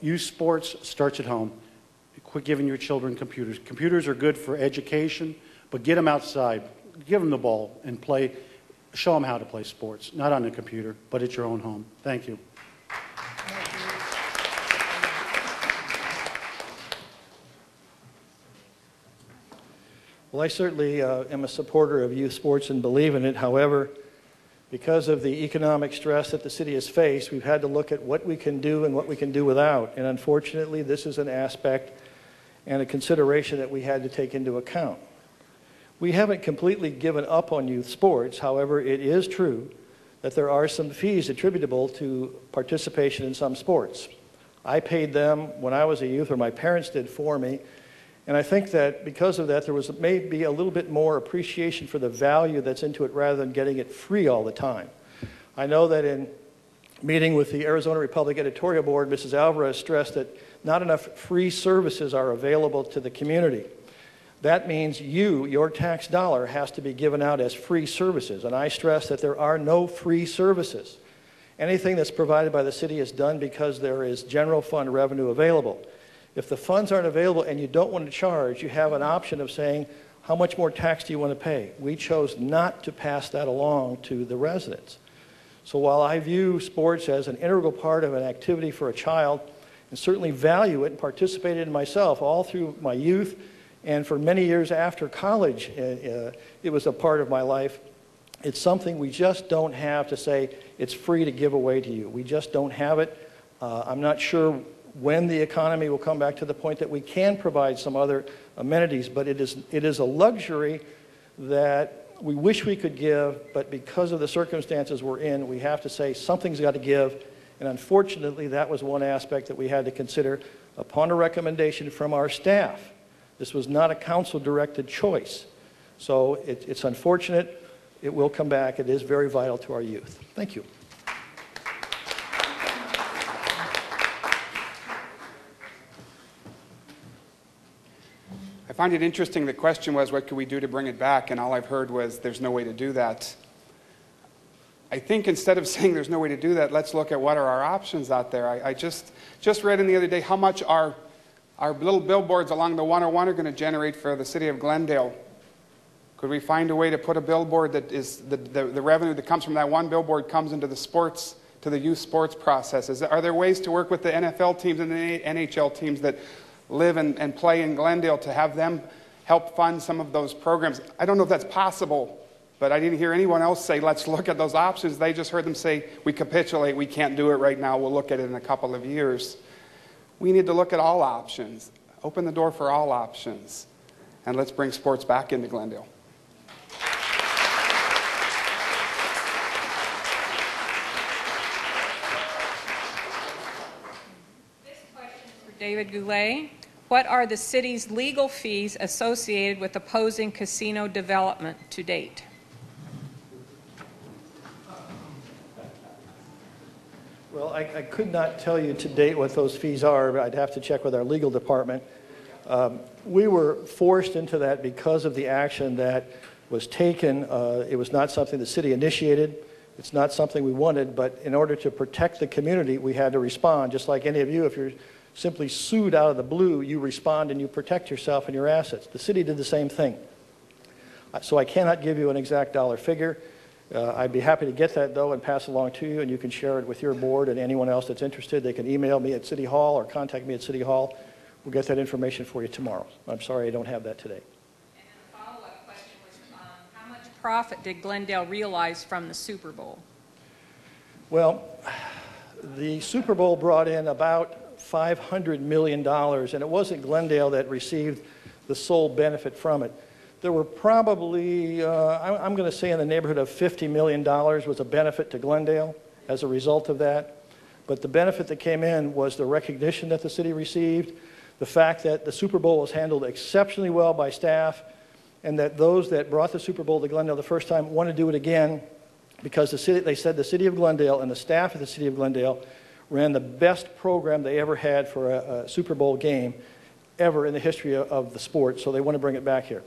youth sports starts at home. Quit giving your children computers. Computers are good for education, but get them outside. Give them the ball and play. Show them how to play sports, not on a computer, but at your own home. Thank you. Well, I certainly am a supporter of youth sports and believe in it. However, because of the economic stress that the city has faced, we've had to look at what we can do and what we can do without. And unfortunately, this is an aspect and a consideration that we had to take into account. We haven't completely given up on youth sports. However, it is true that there are some fees attributable to participation in some sports. I paid them when I was a youth, or my parents did for me. And I think that because of that, there was maybe a little bit more appreciation for the value that's into it rather than getting it free all the time. I know that in meeting with the Arizona Republic Editorial Board, Mrs. Alvarez stressed that not enough free services are available to the community. That means your tax dollar has to be given out as free services. And I stress that there are no free services. Anything that's provided by the city is done because there is general fund revenue available. If the funds aren't available and you don't want to charge, you have an option of saying, how much more tax do you want to pay? We chose not to pass that along to the residents. So while I view sports as an integral part of an activity for a child, and certainly value it and participated in myself all through my youth and for many years after college, it was a part of my life. It's something we just don't have to say it's free to give away to you. We just don't have it. I'm not sure when the economy will come back to the point that we can provide some other amenities, but it is a luxury that we wish we could give, but because of the circumstances we're in, we have to say something's got to give, and unfortunately that was one aspect that we had to consider upon a recommendation from our staff. This was not a council-directed choice. So it's unfortunate. It will come back. It is very vital to our youth. Thank you. I find it interesting. The question was, what could we do to bring it back? And all I've heard was, there's no way to do that. I think instead of saying there's no way to do that, let's look at what are our options out there. I just read in the other day how much our little billboards along the 101 are going to generate for the city of Glendale. Could we find a way to put a billboard that is the revenue that comes from that one billboard comes into the sports, to the youth sports process? Are there ways to work with the NFL teams and the NHL teams that live and play in Glendale to have them help fund some of those programs? I don't know if that's possible, but I didn't hear anyone else say, let's look at those options. They just heard them say, we capitulate, we can't do it right now, we'll look at it in a couple of years. We need to look at all options, open the door for all options, and let's bring sports back into Glendale. This question is for David Goulet. What are the city's legal fees associated with opposing casino development to date? Well, I could not tell you to date what those fees are, but I'd have to check with our legal department. We were forced into that because of the action that was taken. It was not something the city initiated. It's not something we wanted, but in order to protect the community, we had to respond. Just like any of you, if you're simply sued out of the blue, you respond and you protect yourself and your assets. The city did the same thing. So I cannot give you an exact dollar figure. I'd be happy to get that, though, and pass it along to you, and you can share it with your board and anyone else that's interested. They can email me at City Hall or contact me at City Hall. We'll get that information for you tomorrow. I'm sorry I don't have that today. And the follow-up question was, how much profit did Glendale realize from the Super Bowl? Well, the Super Bowl brought in about $500 million, and it wasn't Glendale that received the sole benefit from it. There were probably, I'm going to say in the neighborhood of $50 million was a benefit to Glendale as a result of that. But the benefit that came in was the recognition that the city received, the fact that the Super Bowl was handled exceptionally well by staff, and that those that brought the Super Bowl to Glendale the first time want to do it again because they said the city of Glendale and the staff of the city of Glendale ran the best program they ever had for a Super Bowl game ever in the history of the sport, so they want to bring it back here.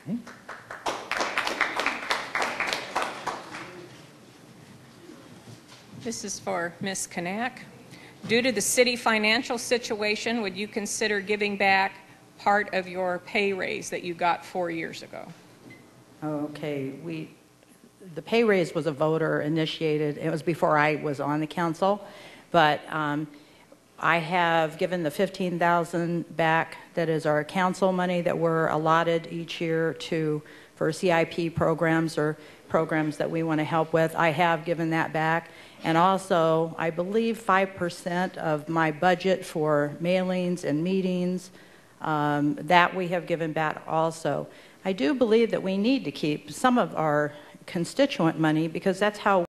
Thank you. This is for Ms. Knack. Due to the city financial situation, would you consider giving back part of your pay raise that you got 4 years ago? Okay, the pay raise was a voter initiated. It was before I was on the council, but I have given the $15,000 back. That is our council money that we're allotted each year for CIP programs or programs that we want to help with. I have given that back. And also, I believe 5% of my budget for mailings and meetings, that we have given back also. I do believe that we need to keep some of our constituent money because that's how